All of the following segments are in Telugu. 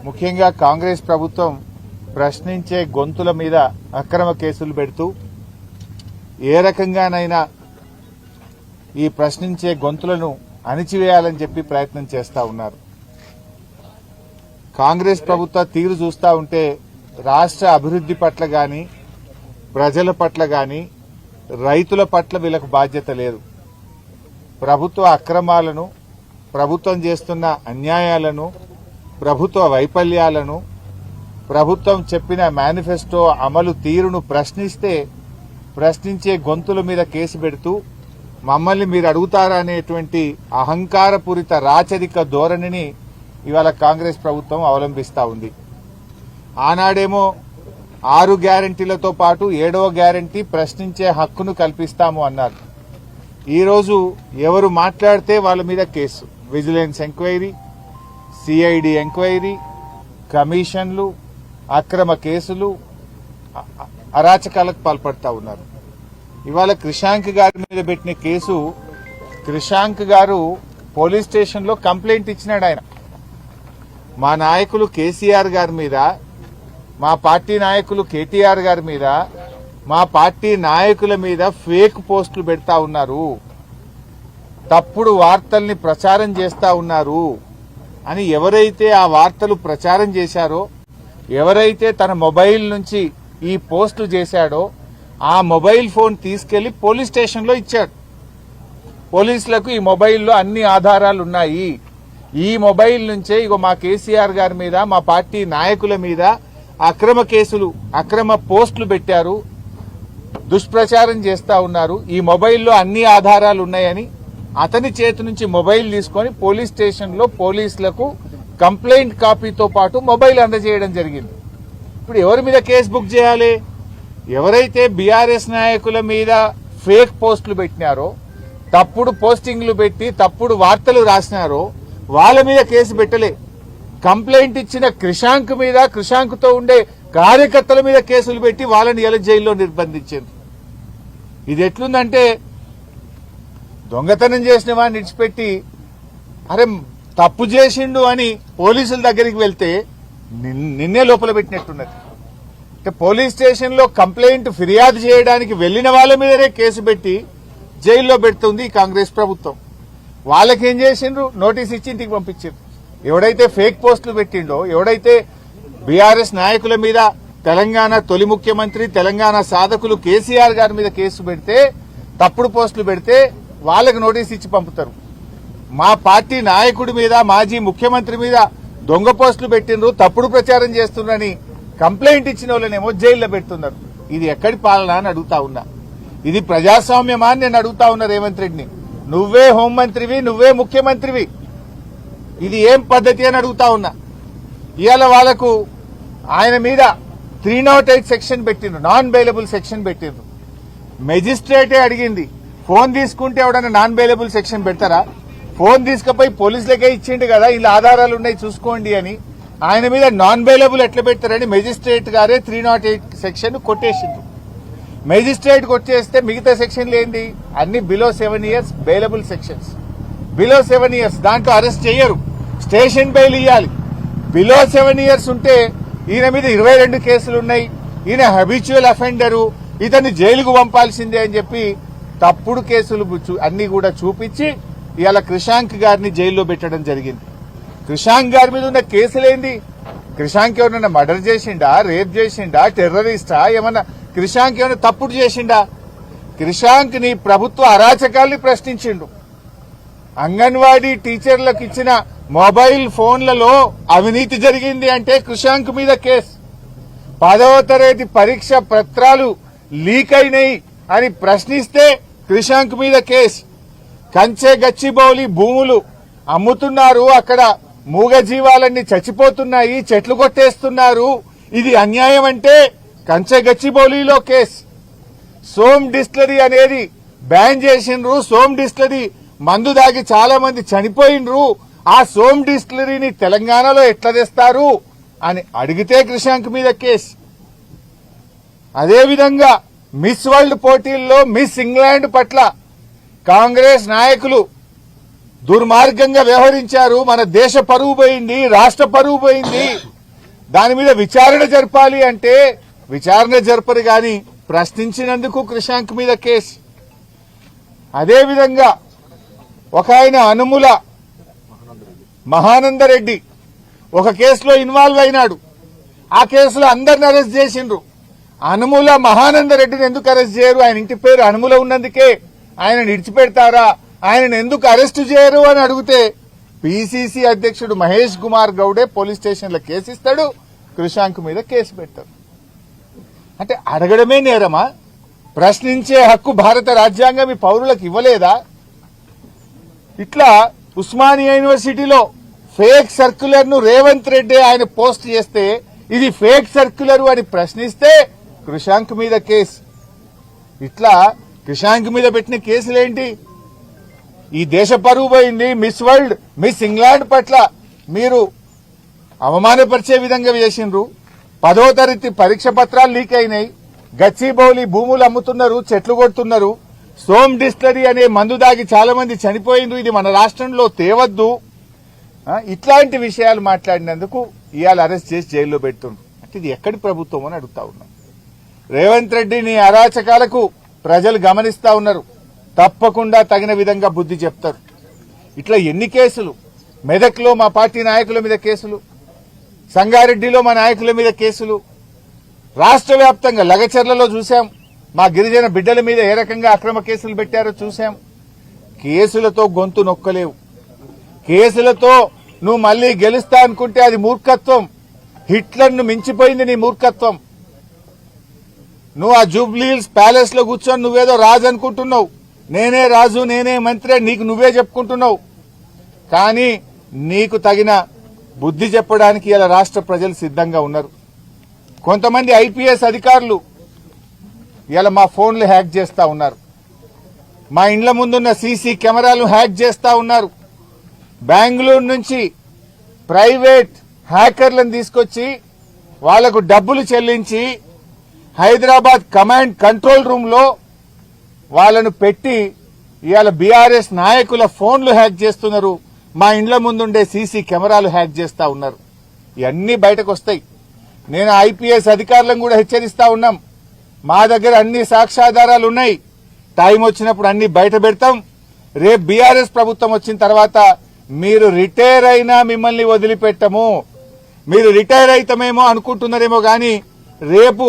ముఖ్యంగా కాంగ్రెస్ ప్రభుత్వం ప్రశ్నించే గొంతుల మీద అక్రమ కేసులు పెడుతూ ఏ రకంగానైనా ఈ ప్రశ్నించే గొంతులను అణిచివేయాలని చెప్పి ప్రయత్నం చేస్తా ఉన్నారు. కాంగ్రెస్ ప్రభుత్వ తీరు చూస్తా ఉంటే రాష్ట్ర అభివృద్ధి పట్ల గాని, ప్రజల పట్ల గాని, రైతుల పట్ల వీళ్ళకు బాధ్యత లేదు. ప్రభుత్వ అక్రమాలను, ప్రభుత్వం చేస్తున్న అన్యాయాలను, ప్రభుత్వ వైఫల్యాలను, ప్రభుత్వం చెప్పిన మేనిఫెస్టో అమలు తీరును ప్రశ్నించే గొంతుల మీద కేసు పెడుతూ మమ్మల్ని మీరు అడుగుతారా అనేటువంటి అహంకారపూరిత రాచరిక ధోరణిని ఇవాళ కాంగ్రెస్ ప్రభుత్వం అవలంబిస్తా ఉంది. ఆనాడేమో 6 గ్యారంటీలతో పాటు 7వ గ్యారంటీ ప్రశ్నించే హక్కును కల్పిస్తాము అన్నారు. ఈరోజు ఎవరు మాట్లాడితే వాళ్ళ మీద case, vigilance enquiry, CID enquiry, కమిషన్లు, అక్రమ కేసులు, అరాచకాలకు పాల్పడతా ఉన్నారు. ఇవాళ క్రిషాంక్ గారి మీద పెట్టిన కేసు, క్రిషాంక్ గారు పోలీస్ స్టేషన్లో కంప్లైంట్ ఇచ్చినాడు. ఆయన మా నాయకులు కేసీఆర్ గారి మీద, మా పార్టీ నాయకులు కేటీఆర్ గారి మీద, మా పార్టీ నాయకుల మీద ఫేక్ పోస్టులు పెడతా ఉన్నారు, తప్పుడు వార్తల్ని ప్రచారం చేస్తా ఉన్నారు అని ఎవరైతే ఆ వార్తలు ప్రచారం చేశారో, ఎవరైతే తన మొబైల్ నుంచి ఈ పోస్టు చేశాడో ఆ మొబైల్ ఫోన్ తీసుకెళ్లి పోలీస్ స్టేషన్లో ఇచ్చాడు. పోలీసులకు ఈ మొబైల్లో అన్ని ఆధారాలు ఉన్నాయి, ఈ మొబైల్ నుంచే ఇగో మా కేసీఆర్ గారి మీద, మా పార్టీ నాయకుల మీద అక్రమ కేసులు, అక్రమ పోస్టులు పెట్టారు, దుష్ప్రచారం చేస్తా ఉన్నారు, ఈ మొబైల్లో అన్ని ఆధారాలు ఉన్నాయని అతని చేతి నుంచి మొబైల్ తీసుకొని పోలీస్ స్టేషన్లో పోలీసులకు కంప్లైంట్ కాపీతో పాటు మొబైల్ అందజేయడం జరిగింది. ఇప్పుడు ఎవరి మీద కేసు బుక్ చేయాలి? ఎవరైతే బీఆర్ఎస్ నాయకుల మీద ఫేక్ పోస్టులు పెట్టినారో, తప్పుడు పోస్టింగ్లు పెట్టి తప్పుడు వార్తలు రాసినారో వాళ్ళ మీద కేసు పెట్టలే. కంప్లైంట్ ఇచ్చిన క్రిషాంక్ మీద, క్రిషాంక్ తో ఉండే కార్యకర్తల మీద కేసులు పెట్టి వాళ్ళని ఎలా జైల్లో నిర్బంధించారు. ఇది ఎట్లుందంటే దొంగతనం చేసిన వాడిని విడిచిపెట్టి అరే తప్పు చేసిండు అని పోలీసుల దగ్గరికి వెళ్తే నిన్నే లోపల పెట్టినట్టున్నది. అంటే పోలీస్ స్టేషన్లో కంప్లైంట్ ఫిర్యాదు చేయడానికి వెళ్లిన వాళ్ళ మీదనే కేసు పెట్టి జైల్లో పెడుతుంది ఈ కాంగ్రెస్ ప్రభుత్వం. వాళ్ళకేం చేసిండ్రు? నోటీస్ ఇచ్చి ఇంటికి పంపించారు. ఎవడైతే ఫేక్ పోస్టులు పెట్టిండో, ఎవడైతే బీఆర్ఎస్ నాయకుల మీద, తెలంగాణ తొలి ముఖ్యమంత్రి, తెలంగాణ సాధకులు కేసీఆర్ గారి మీద కేసు పెడితే, తప్పుడు పోస్టులు పెడితే వాళ్ళకి నోటీస్ ఇచ్చి పంపుతారు. మా పార్టీ నాయకుడి మీద, మాజీ ముఖ్యమంత్రి మీద దొంగ పోస్టులు పెట్టిండ్రు, తప్పుడు ప్రచారం చేస్తున్నారని కంప్లైంట్ ఇచ్చిన వాళ్ళనేమో జైల్లో పెడుతున్నారు. ఇది ఎక్కడి పాలన అని అడుగుతా ఉన్నా. ఇది ప్రజాస్వామ్యమా అని నేను అడుగుతా ఉన్నా రేవంత్ రెడ్డిని. నువ్వే హోంమంత్రివి, నువ్వే ముఖ్యమంత్రివి, ఇది ఏం పద్ధతి అని అడుగుతా ఉన్నా. ఇవాళ వాళ్లకు ఆయన మీద 308 సెక్షన్ పెట్టిండ్రు, నాన్ బెయిలబుల్ సెక్షన్ పెట్టిండ్రు. మెజిస్ట్రేటే అడిగింది, ఫోన్ తీసుకుంటే ఎవడన్నా నాన్ బెయిలబుల్ సెక్షన్ పెడతారా? ఫోన్ తీసుకుపోయి పోలీసులకే ఇచ్చిండు కదా, ఇలా ఆధారాలు ఉన్నాయి చూసుకోండి అని. ఆయన మీద నాన్ బెయిలబుల్ ఎట్లా పెడతారని మెజిస్ట్రేట్ గారే 308 సెక్షన్ కొట్టేసిండ్రు. మెజిస్ట్రేట్ కొట్టేస్తే మిగతా సెక్షన్లు ఏంటి? అన్ని below 7 years bailable sections. Below 7 years దాంట్లో అరెస్ట్ చేయరు, స్టేషన్ బెయిల్ ఇవ్వాలి. బిలో 7 years ఉంటే ఈయన మీద 22 కేసులు ఉన్నాయి, ఈయన హ్యాబిచువల్ అఫెండరు, ఇతన్ని జైలుకు పంపాల్సిందే అని చెప్పి తప్పుడు కేసులు అన్ని కూడా చూపించి ఇవాళ క్రిషాంక్ గారిని జైల్లో పెట్టడం జరిగింది. క్రిషాంక్ గారి మీద ఉన్న కేసులేంది? క్రిషాంక్ ఎవరన్నా మర్డర్ చేసిండా, రేప్ చేసిండా, టెర్రరిస్టా, ఏమన్నా క్రిషాంక్ ఏమన్నా తప్పుడు చేసిండా? క్రిషాంక్ ని ప్రభుత్వ అరాచకాల్ని ప్రశ్నించిండు. అంగన్వాడీ టీచర్లకు ఇచ్చిన మొబైల్ ఫోన్లలో అవినీతి జరిగింది అంటే క్రిషాంక్ మీద కేసు. 10వ తరగతి పరీక్ష పత్రాలు లీక్ అయినాయి అని ప్రశ్నిస్తే క్రిషాంక్ మీద కేసు. కంచె గచ్చిబౌలి భూములు అమ్ముతున్నారు, అక్కడ మూగ జీవాలన్నీ చచ్చిపోతున్నాయి, చెట్లు కొట్టేస్తున్నారు, ఇది అన్యాయం అంటే కంచె గచ్చిబౌలిలో కేసు. సోమ్ డిస్టిలరీ అనేది బ్యాన్ చేసిండ్రు, సోమ్ డిస్టిలరీ మందు దాగి చాలా మంది చనిపోయిండ్రు, ఆ సోమ్ డిస్టిలరీని తెలంగాణలో ఎట్లా తెస్తారు అని అడిగితే క్రిషాంక్ మీద కేసు. అదేవిధంగా మిస్ వరల్డ్ పోటీల్లో మిస్ ఇంగ్లాండ్ పట్ల కాంగ్రెస్ నాయకులు దుర్మార్గంగా వ్యవహరించారు, మన దేశ పరువు పోయింది, రాష్ట్ర పరువు పోయింది, దాని మీద విచారణ జరపాలి అంటే విచారణ జరపరు గాని ప్రశ్నించినందుకు కృషాంక్ మీద కేసు. అదేవిధంగా ఒక ఆయన అనుముల మహానందరెడ్డి ఒక కేసులో ఇన్వాల్వ్ అయినాడు. ఆ కేసులో అందరిని అరెస్ట్ చేసిండ్రు. అనుముల మహానందరెడ్డిని ఎందుకు అరెస్ట్ చేయరు? ఆయన ఇంటి పేరు అనుముల ఉన్నందుకే ఆయన విడిచిపెడతారా? ఆయనను ఎందుకు అరెస్టు చేయరు అని అడిగితే పిసిసి అధ్యక్షుడు మహేష్ కుమార్ గౌడే పోలీస్ స్టేషన్లో కేసు ఇస్తాడు, కృషాంక్ మీద కేసు పెడతాడు. అంటే అడగడమే నేరమా? ప్రశ్నించే హక్కు భారత రాజ్యాంగం ఈ పౌరులకు ఇవ్వలేదా? ఇట్లా ఉస్మానియా యూనివర్సిటీలో ఫేక్ సర్క్యులర్ ను రేవంత్ రెడ్డి ఆయన పోస్ట్ చేస్తే ఇది ఫేక్ సర్క్యులర్ అని ప్రశ్నిస్తే కృషాంక్ మీద కేసు. ఇట్లా కృషాంక్ మీద పెట్టిన కేసులేంటి? ఈ దేశ పరువు పోయింది. మిస్ వరల్డ్, మిస్ ఇంగ్లాండ్ పట్ల మీరు అవమానపరిచే విధంగా చేసిండ్రు. 10వ తరగతి పరీక్ష పత్రాలు లీక్ అయినాయి. గచ్చిబౌలి భూములు అమ్ముతున్నారు, చెట్లు కొడుతున్నారు. సోమ్ డిస్టిలరీ అనే మందు దాగి చాలా మంది చనిపోయిండ్రు. ఇది మన రాష్ట్రంలో తేవద్దు. ఇట్లాంటి విషయాలు మాట్లాడినందుకు ఇవాళ అరెస్ట్ చేసి జైల్లో పెడుతుండ్రు. అంటే ఇది ఎక్కడి ప్రభుత్వం అని అడుగుతా ఉన్నాం. రేవంత్ రెడ్డి నీ అరాచకాలకు ప్రజలు గమనిస్తా ఉన్నారు. తప్పకుండా తగిన విధంగా బుద్ధి చెప్తారు. ఇట్లా ఎన్ని కేసులు? మెదక్లో మా పార్టీ నాయకుల మీద కేసులు, సంగారెడ్డిలో మా నాయకుల మీద కేసులు, రాష్ట్ర వ్యాప్తంగా లగచర్లలో చూశాం. మా గిరిజన బిడ్డల మీద ఏ రకంగా అక్రమ కేసులు పెట్టారో చూశాం. కేసులతో గొంతు నొక్కలేవు. కేసులతో నువ్వు మళ్లీ గెలుస్తా అనుకుంటే అది మూర్ఖత్వం. హిట్లర్ను మించిపోయింది నీ మూర్ఖత్వం. నువ్వు ఆ జూబ్లీహిల్స్ ప్యాలెస్ లో కూర్చొని నువ్వేదో రాజు అనుకుంటున్నావు. నేనే రాజు, నేనే మంత్రి, నీకు నువ్వే చెప్పుకుంటున్నావు. కానీ నీకు తగిన బుద్ధి చెప్పడానికి ఇలా రాష్ట్ర ప్రజలు సిద్ధంగా ఉన్నారు. కొంతమంది ఐపీఎస్ అధికారులు ఇలా మా ఫోన్లు హ్యాక్ చేస్తా ఉన్నారు. మా ఇండ్ల ముందున్న సీసీ కెమెరాలు హ్యాక్ చేస్తా ఉన్నారు. బెంగళూరు నుంచి ప్రైవేట్ హ్యాకర్లను తీసుకొచ్చి వాళ్లకు డబ్బులు చెల్లించి హైదరాబాద్ కమాండ్ కంట్రోల్ రూమ్ లో వాళ్లను పెట్టి ఇవాళ బీఆర్ఎస్ నాయకుల ఫోన్లు హ్యాక్ చేస్తున్నారు. మా ఇండ్ల ముందుండే సీసీ కెమెరాలు హ్యాక్ చేస్తా ఉన్నారు. ఇవన్నీ బయటకు వస్తాయి. నేను ఐపీఎస్ అధికారులను కూడా హెచ్చరిస్తా ఉన్నాం. మా దగ్గర అన్ని సాక్ష్యాధారాలు ఉన్నాయి. టైం వచ్చినప్పుడు అన్ని బయట పెడతాం. రేపు బీఆర్ఎస్ ప్రభుత్వం వచ్చిన తర్వాత మీరు రిటైర్ అయినా మిమ్మల్ని వదిలిపెట్టము. మీరు రిటైర్ అయితమేమో అనుకుంటున్నారేమో గాని రేపు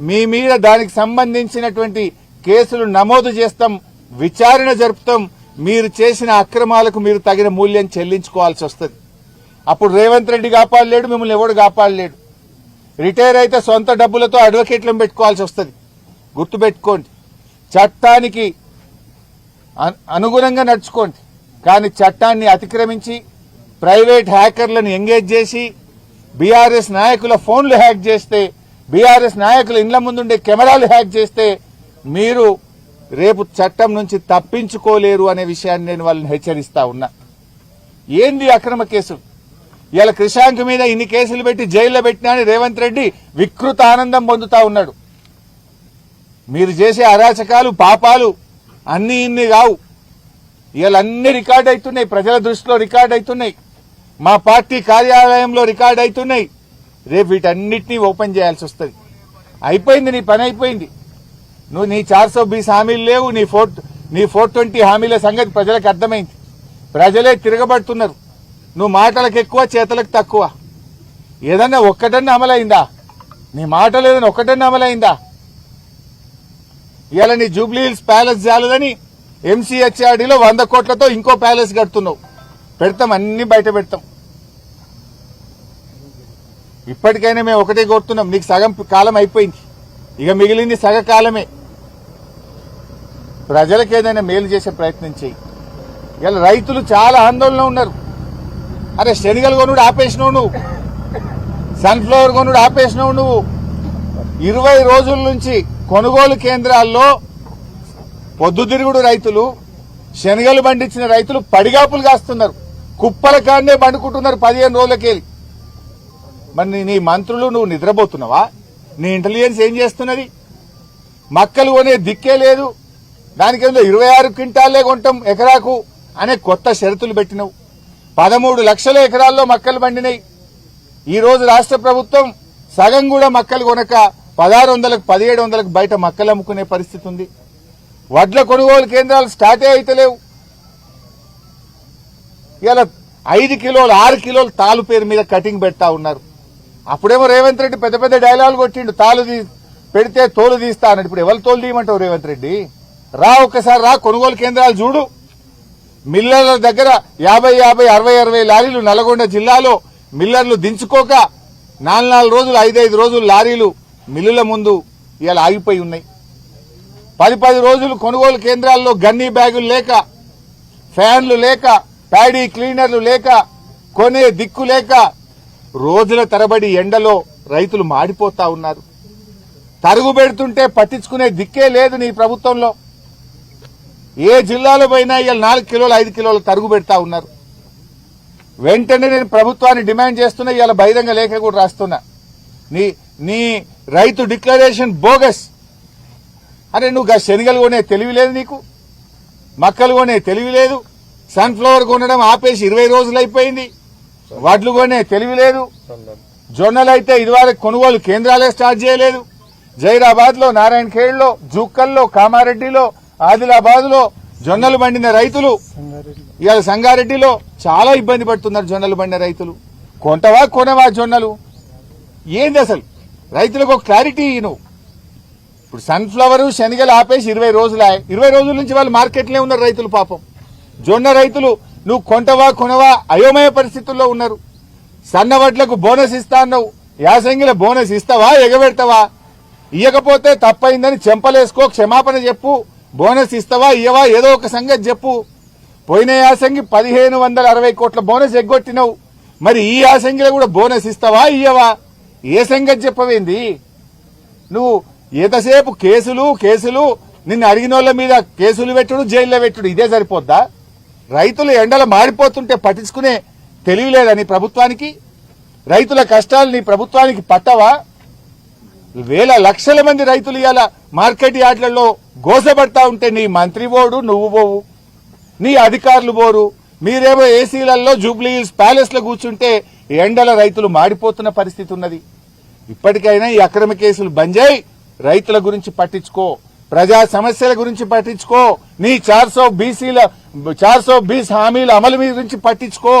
మీ మీద దానికి సంబంధించినటువంటి కేసులు నమోదు చేస్తాం, విచారణ జరుపుతాం. మీరు చేసిన అక్రమాలకు మీరు తగిన మూల్యం చెల్లించుకోవాల్సి వస్తుంది. అప్పుడు రేవంత్ రెడ్డి కాపాడలేడు, మిమ్మల్ని ఎవడు కాపాడలేడు. రిటైర్ అయితే సొంత డబ్బులతో అడ్వకేట్లను పెట్టుకోవాల్సి వస్తుంది. గుర్తుపెట్టుకోండి, చట్టానికి అనుగుణంగా నడుచుకోండి. కానీ చట్టాన్ని అతిక్రమించి ప్రైవేట్ హ్యాకర్లను ఎంగేజ్ చేసి బీఆర్ఎస్ నాయకుల ఫోన్లు హ్యాక్ చేస్తే, బీఆర్ఎస్ నాయకుల ఇండ్ల ముందుండే కెమెరాలు హ్యాక్ చేస్తే మీరు రేపు చట్టం నుంచి తప్పించుకోలేరు అనే విషయాన్ని నేను వాళ్ళని హెచ్చరిస్తా ఉన్నా. ఏంది అక్రమ కేసు? ఇలా కృషాంక్ మీద ఇన్ని కేసులు పెట్టి జైల్లో పెట్టినా అని రేవంత్ రెడ్డి వికృత ఆనందం పొందుతా ఉన్నాడు. మీరు చేసే అరాచకాలు, పాపాలు అన్ని ఇన్ని కావు. ఇలా అన్ని రికార్డ్ అవుతున్నాయి, ప్రజల దృష్టిలో రికార్డ్ అవుతున్నాయి, మా పార్టీ కార్యాలయంలో రికార్డ్ అవుతున్నాయి. రేపు వీటన్నిటినీ ఓపెన్ చేయాల్సి వస్తుంది. అయిపోయింది, నీ పని అయిపోయింది. నువ్వు నీ 420 హామీలు లేవు, నీ 420 హామీల సంగతి ప్రజలకు అర్థమైంది. ప్రజలే తిరగబడుతున్నారు. నువ్వు మాటలకు ఎక్కువ, చేతలకు తక్కువ. ఏదన్నా ఒక్కటన్నా అమలైందా? నీ మాటలు ఏదైనా ఒక్కటన్నా అమలైందా? ఇవాళ నీ జూబ్లీహిల్స్ ప్యాలెస్ చాలదని ఎంసీహెచ్ఆర్డీలో 100 కోట్లతో ఇంకో ప్యాలెస్ కడుతున్నావు. పెడతాం, అన్ని బయట పెడతాం. ఇప్పటికైనా మేము ఒకటే కోరుతున్నాం, నీకు సగం కాలం అయిపోయింది, ఇక మిగిలింది సగ కాలమే. ప్రజలకు ఏదైనా మేలు చేసే ప్రయత్నం చేయి. ఇలా రైతులు చాలా ఆందోళన ఉన్నారు. అరే శనగలు కొనుడు ఆపేసినావు నువ్వు, సన్ఫ్లవర్ కొనుడు ఆపేసినావు నువ్వు. 20 రోజుల నుంచి కొనుగోలు కేంద్రాల్లో పొద్దుతిరుగుడు రైతులు, శనగలు పండించిన రైతులు పడిగాపులు కాస్తున్నారు. కుప్పల కాడనే పండుకుంటున్నారు 15 రోజులకెళ్ళి. మరి నీ మంత్రులు నువ్వు నిద్రపోతున్నావా? నీ ఇంటెలిజెన్స్ ఏం చేస్తున్నది? మక్కలు కొనే దిక్కే లేదు. దానికేందో 26 క్వింటాలే కొంటాం ఎకరాకు అనే కొత్త షరతులు పెట్టినవు. 13 లక్షల ఎకరాల్లో మక్కలు పండినాయి. ఈ రోజు రాష్ట్ర ప్రభుత్వం సగం కూడా మక్కలు కొనక 1600లకు 1700లకు బయట మక్కలు అమ్ముకునే పరిస్థితి ఉంది. వడ్ల కొనుగోలు కేంద్రాలు స్టార్టే అయితలేవు. ఇలా 5 కిలోలు 6 కిలోలు తాలు పేరు మీద కటింగ్ పెడతా ఉన్నారు. అప్పుడేమో రేవంత్ రెడ్డి పెద్ద పెద్ద డైలాగులు కొట్టిండు, తాలు పెడితే తోలు తీస్తా అన్నాడు. ఇప్పుడు ఎవరు తోలు తీయమంటావు రేవంత్ రెడ్డి? రా ఒక్కసారి రా, కొనుగోలు కేంద్రాలు చూడు. మిల్లర్ల దగ్గర 50, 60 లారీలు నల్గొండ జిల్లాలో మిల్లర్లు దించుకోక 4 రోజులు 5 రోజులు లారీలు మిల్లుల ముందు ఇలా ఆగిపోయి ఉన్నాయి. 10 రోజులు కొనుగోలు కేంద్రాల్లో గన్నీ బ్యాగులు లేక, ఫ్యాన్లు లేక, ప్యాడీ క్లీనర్లు లేక, కొనే దిక్కు లేక రోజుల తరబడి ఎండలో రైతులు మాడిపోతా ఉన్నారు. తరుగు పెడుతుంటే పట్టించుకునే దిక్కే లేదు నీ ప్రభుత్వంలో. ఏ జిల్లాలో పోయినా ఇలా 4 కిలోలు 5 కిలోలు తరుగు పెడతా ఉన్నారు. వెంటనే నేను ప్రభుత్వాన్ని డిమాండ్ చేస్తున్నా, ఇవాళ బహిరంగ లేఖ కూడా రాస్తున్నా. నీ రైతు డిక్లరేషన్ బోగస్. అరే నువ్వు శనగలు కొనే తెలివి లేదు నీకు, మక్కలు కొనే తెలివి లేదు, సన్ఫ్లవర్ కొనడం ఆపేసి 20 రోజులు అయిపోయింది, వడ్లు కొనే తెలివి లేదు, జొన్నలు అయితే ఇదివరకు కొనుగోలు కేంద్రాలే స్టార్ట్ చేయలేదు. జైరాబాద్ లో, నారాయణ ఖేడ్లో, జూక్కల్లో, కామారెడ్డిలో, ఆదిలాబాద్ లో జొన్నలు పండిన రైతులు ఇవాళ సంగారెడ్డిలో చాలా ఇబ్బంది పడుతున్నారు. జొన్నలు పండిన రైతులు కొంటవా కొనవా జొన్నలు? ఏంది అసలు రైతులకు ఒక క్లారిటీ నువ్వు. ఇప్పుడు సన్ఫ్లవర్ శనగలు ఆపేసి 20 రోజులు 20 రోజుల నుంచి వాళ్ళు మార్కెట్లే ఉన్నారు రైతులు. పాపం జొన్న రైతులు నువ్వు కొంటవా కొనవా అయోమయ పరిస్థితుల్లో ఉన్నారు. సన్నవడ్లకు బోనస్ ఇస్తా అన్నావు, యాసంగిల బోనస్ ఇస్తావా ఎగబెడతావా? ఇయ్యకపోతే తప్పైందని చెంపలేసుకో, క్షమాపణ చెప్పు. బోనస్ ఇస్తావా ఇయ్యవా ఏదో ఒక సంగతి చెప్పు. పోయిన యాసంగి 1560 కోట్ల బోనస్ ఎగ్గొట్టినవు, మరి ఈ యాసంగిలో కూడా బోనస్ ఇస్తావా ఇయ్యవా? ఏ సంగతి చెప్పవేంది నువ్వు? ఎంతసేపు కేసులు నిన్ను అడిగినోళ్ల మీద కేసులు పెట్టుడు, జైల్లో పెట్టుడు, ఇదే సరిపోద్దా? రైతులు ఎండలు మాడిపోతుంటే పట్టించుకునే తెలివి లేదా నీ ప్రభుత్వానికి? రైతుల కష్టాలు నీ ప్రభుత్వానికి పట్టవా? వేల లక్షల మంది రైతులు ఇవాళ మార్కెట్ యార్డ్లలో గోసపడతా ఉంటే నీ మంత్రి పోడు, నువ్వు పోవు, నీ అధికారులు పోరు. మీరేమో ఏసీలలో జూబ్లీ హిల్స్ ప్యాలెస్ లో కూర్చుంటే ఎండల రైతులు మాడిపోతున్న పరిస్థితి ఉన్నది. ఇప్పటికైనా ఈ అక్రమ కేసులు బంద్ చేయి, రైతుల గురించి పట్టించుకో, ప్రజా సమస్యల గురించి పట్టించుకో, నీ 420 హామీల అమలు గురించి పట్టించుకో,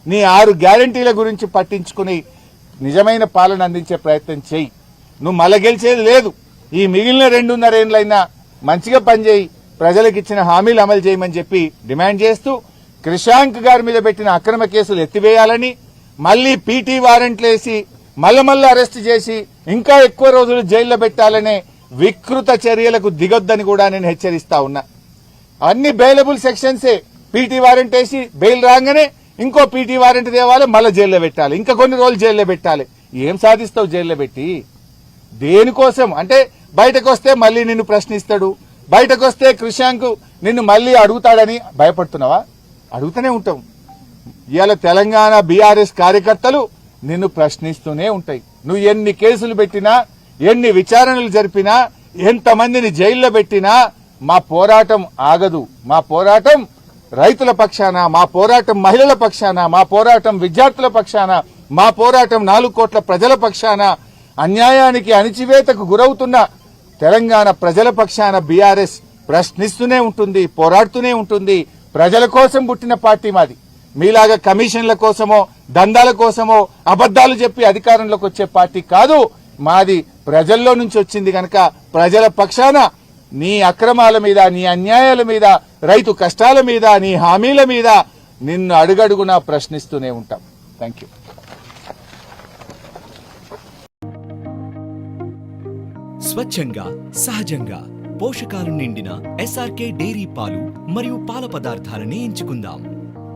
నీ 6 గ్యారంటీల గురించి పట్టించుకుని నిజమైన పాలన అందించే ప్రయత్నం చేయి. నువ్వు మళ్ళా గెలిచేది లేదు. ఈ మిగిలిన 2.5 ఏళ్లైనా మంచిగా పనిచేయి, ప్రజలకు ఇచ్చిన హామీలు అమలు చేయమని చెప్పి డిమాండ్ చేస్తూ క్రిషాంక్ గారి మీద పెట్టిన అక్రమ కేసులు ఎత్తివేయాలని, మళ్లీ పీటీ వారెంట్లు వేసి మళ్ళీ అరెస్ట్ చేసి ఇంకా ఎక్కువ రోజులు జైల్లో పెట్టాలనే వికృత చర్యలకు దిగొద్దని కూడా నేను హెచ్చరిస్తా ఉన్నా. అన్ని బెయిలబుల్ సెక్షన్సే. పీటీ వారెంట్ వేసి బెయిల్ రాగానే ఇంకో పీటీ వారెంట్ తేవాలి, మళ్ళీ జైల్లో పెట్టాలి, ఇంకా కొన్ని రోజులు జైల్లో పెట్టాలి. ఏం సాధిస్తావు జైల్లో పెట్టి? దేనికోసం అంటే బయటకు వస్తే మళ్లీ నిన్ను ప్రశ్నిస్తాడు, బయటకు వస్తే క్రిషాంక్ నిన్ను మళ్లీ అడుగుతాడని భయపడుతున్నావా? అడుగుతూనే ఉంటాం. ఇవాళ తెలంగాణ బీఆర్ఎస్ కార్యకర్తలు నిన్ను ప్రశ్నిస్తూనే ఉంటాయి. నువ్వు ఎన్ని కేసులు పెట్టినా, ఎన్ని విచారణలు జరిపినా, ఎంతమందిని జైల్లో పెట్టినా మా పోరాటం ఆగదు. మా పోరాటం రైతుల పక్షాన, మా పోరాటం మహిళల పక్షాన, మా పోరాటం విద్యార్థుల పక్షాన, మా పోరాటం 4 కోట్ల ప్రజల పక్షాన, అన్యాయానికి అణిచివేతకు గురవుతున్న తెలంగాణ ప్రజల పక్షాన బీఆర్ఎస్ ప్రశ్నిస్తూనే ఉంటుంది, పోరాడుతూనే ఉంటుంది. ప్రజల కోసం పుట్టిన పార్టీ మాది. మీలాగా కమిషన్ల కోసమో, దందాల కోసమో, అబద్దాలు చెప్పి అధికారంలోకి వచ్చే పార్టీ కాదు మాది. ప్రజల్లో నుంచి వచ్చింది గనక ప్రజల పక్షాన నీ అక్రమాల మీద, నీ అన్యాయాల మీద, రైతు కష్టాల మీద, నీ హామీల మీద నిన్ను అడుగడుగునా ప్రశ్నిస్తూనే ఉంటాం. Thank you. స్వచ్ఛంగా, సహజంగా పోషకాలు నిండిన ఎస్ఆర్కే డైరీ పాలు మరియు పాల పదార్థాలని ఎంచుకుందాం.